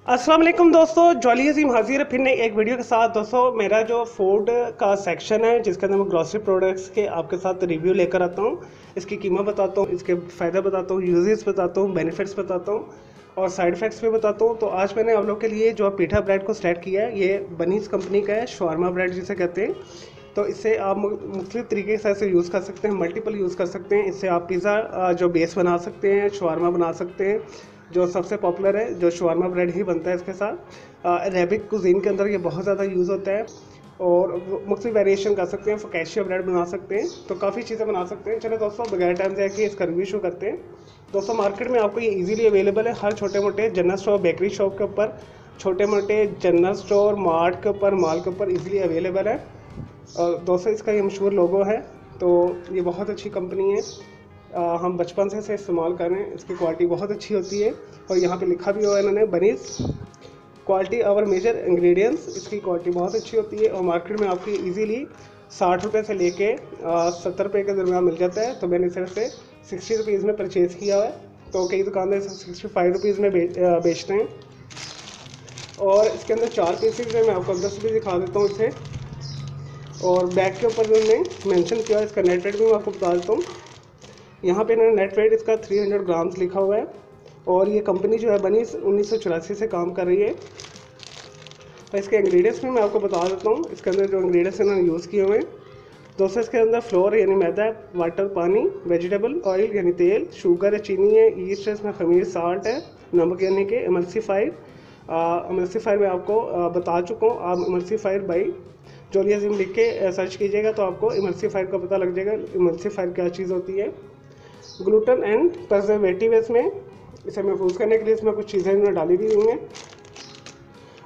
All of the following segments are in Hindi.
अस्सलाम वालेकुम दोस्तों, जॉली अजीम हाजिर है फिर नई एक वीडियो के साथ। दोस्तों मेरा जो फूड का सेक्शन है जिसके अंदर मैं ग्रॉसरी प्रोडक्ट्स के आपके साथ रिव्यू लेकर आता हूँ, इसकी कीमत बताता हूँ, इसके फ़ायदे बताता हूँ, यूजेस बताता हूँ, बेनिफिट्स बताता हूँ और साइड इफ़ेक्ट्स भी बताता हूँ। तो आज मैंने आप लोग के लिए जो पीठा ब्रेड को स्टार्ट किया है, ये बनीज़ कंपनी का है, शवारमा ब्रेड जिसे कहते हैं। तो इससे आप मुख्तलिफ़ तरीके से इसे यूज़ कर सकते हैं, मल्टीपल यूज़ कर सकते हैं। इससे आप पिज़्ज़ा जो बेस बना सकते हैं, शवारमा बना सकते हैं। जो सबसे पॉपुलर है जो शवारमा ब्रेड ही बनता है इसके साथ। अरेबिक कुजीन के अंदर ये बहुत ज़्यादा यूज़ होता है और मुख्तलिफ वेरिएशन कर सकते हैं। फोकेशिया ब्रेड बना सकते हैं, तो काफ़ी चीज़ें बना सकते हैं। चलो दोस्तों बगैर टाइम जाके इसका रिव्यू शो करते हैं। दोस्तों मार्केट में आपको ये इजीली अवेलेबल है हर छोटे मोटे जनरल स्टोर, बेकरी शॉप के ऊपर, छोटे मोटे जनरल स्टोर, मार्ट के ऊपर, मॉल के ऊपर इजीली अवेलेबल है। और दोस्तों इसका ये मशहूर लोगो है, तो ये बहुत अच्छी कंपनी है। हम बचपन से इसे इस्तेमाल कर रहे हैं, इसकी क्वालिटी बहुत अच्छी होती है। और यहाँ पे लिखा भी हुआ है इन्होंने, bunnies quality our major ingredients. इसकी क्वालिटी बहुत अच्छी होती है और मार्केट में आपको इजीली 60 रुपये से लेके 70 रुपये के दरमियान मिल जाता है। तो मैंने सिर्फ से 60 रुपीज़ में परचेज़ किया है, तो कई दुकानदार 65 रुपीज़ में बेचते हैं। और इसके अंदर 4 पीसेज है, मैं आपको अंदर से भी दिखा देता हूँ इसे। और बैक के ऊपर जो मैंने मेंशन किया है इसका नेट वेट भी मैं आपको बता देता हूँ। यहाँ पे इन्होंने नेट वेट इसका 300 ग्राम्स लिखा हुआ है और ये कंपनी जो है बनी 1984 से काम कर रही है। तो इसके इंग्रेडिएंट्स में मैं आपको बता देता हूँ। इसके अंदर जो इंग्रेडिएंट्स इन्होंने यूज़ किए हुए हैं, दोस्तों इसके अंदर फ्लोर यानी मैदा, वाटर पानी, वेजिटेबल ऑयल यानी तेल, शुगर है, चीनी है, ईस्ट है, इसमें खमीर, साल्ट है, नमक यानी कि एमल्सीफायर। एमल्सीफायर मैं आपको बता चुका हूँ। आप एमल्सीफायर बाई जॉली अजीम लिख के सर्च कीजिएगा तो आपको एमल्सीफायर का पता लग जाएगा एमल्सीफायर क्या चीज़ होती है। ग्लूटेन एंड प्रिजर्वेटिव है इसमें, इसे महफूज करने के लिए इसमें कुछ चीज़ें इन्होंने डाली भी हुई हैं।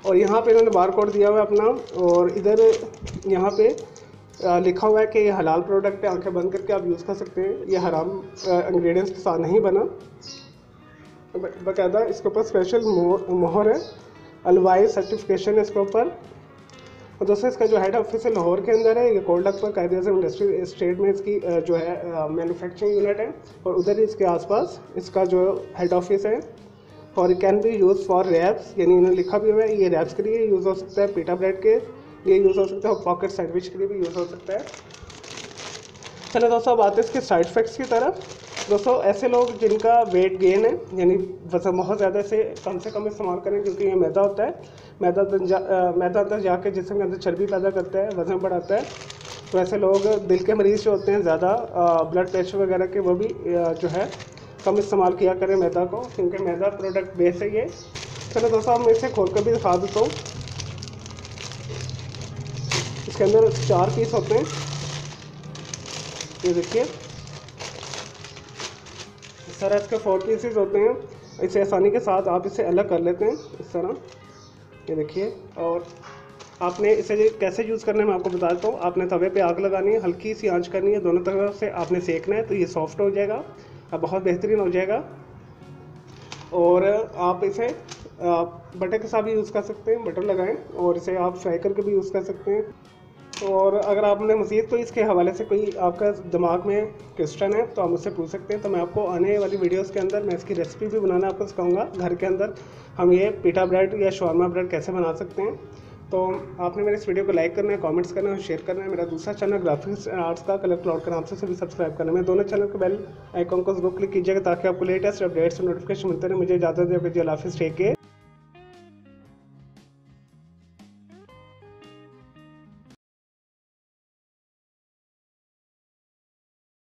और यहाँ पे इन्होंने बार कोड दिया हुआ है अपना, और इधर यहाँ पे लिखा हुआ है कि ये हलाल प्रोडक्ट है, आंखें बंद करके आप यूज़ कर सकते हैं। ये हराम इंग्रेडिएंट्स के साथ नहीं बना, बाकायदा इसके ऊपर स्पेशल मोहर है, अलवाई सर्टिफिकेशन है इसके ऊपर। और दोस्तों इसका जो हेड ऑफिस है लाहौर के अंदर है। ये कोल्डक पर कायदे से इंडस्ट्री स्टेट में इसकी जो है मैन्युफैक्चरिंग यूनिट है, और उधर ही इसके आसपास इसका जो हेड ऑफिस है। और can be use for wraps, यानी इन्होंने लिखा भी हुआ है ये रैप्स के लिए यूज़ हो सकता है, पीठा ब्रेड के लिए यूज़ हो सकता है और पॉकेट सैंडविच के लिए भी यूज़ हो सकता है। चलो दोस्तों अब आते हैं इसके साइड इफ़ेक्ट्स की तरफ। दोस्तों ऐसे लोग जिनका वेट गेन है, यानी वजन बहुत ज़्यादा से कम इस्तेमाल करें, क्योंकि ये मैदा होता है। मैदा अंदर जाके जिसम के अंदर चर्बी पैदा करता है, वज़न बढ़ाता है। तो ऐसे लोग, दिल के मरीज़ जो होते हैं ज़्यादा, ब्लड प्रेशर वगैरह के, वो भी जो है कम इस्तेमाल किया करें मैदा को, क्योंकि मैदा प्रोडक्ट बेस है ये। चलो दोस्तों मैं इसे खोल कर भी दिखा देता हूँ। इसके अंदर 4 पीस होते हैं, ये देखिए इस तरह इसके 4 पीसेस होते हैं। इसे आसानी के साथ आप इसे अलग कर लेते हैं इस तरह, ये देखिए। और आपने इसे कैसे यूज़ करना है मैं आपको बता देता हूँ। आपने तवे पे आग लगानी है, हल्की सी आंच करनी है, दोनों तरफ से आपने सेकना है, तो ये सॉफ्ट हो जाएगा, बहुत बेहतरीन हो जाएगा। और आप इसे बटर के साथ भी यूज़ कर सकते हैं, बटर लगाएं, और इसे आप फ्राई करके भी यूज़ कर सकते हैं। और अगर आपने मज़ीद कोई इसके हवाले से कोई आपका दिमाग में क्वेश्चन है तो आप मुझसे पूछ सकते हैं। तो मैं आपको आने वाली वीडियोस के अंदर मैं इसकी रेसिपी भी बनाना आपको सिखाऊंगा। घर के अंदर हम ये पीठा ब्रेड या शवारमा ब्रेड कैसे बना सकते हैं। तो आपने मेरे इस वीडियो को लाइक करना है, कमेंट्स करना है और शेयर करना है। मेरा दूसरा चैनल ग्राफिक्स आर्ट्स का कलर क्लाउड का नाम से भी सब्सक्राइब करना है। मैं दोनों चैनल के बेल आइकॉन को जरूर क्लिक कीजिएगा ताकि आपको लेटेस्ट अपडेट्स और नोटिफिकेशन मिलते रहे। मुझे इजाज़त दें, अल्लाह हाफ़िज़, टेक केयर।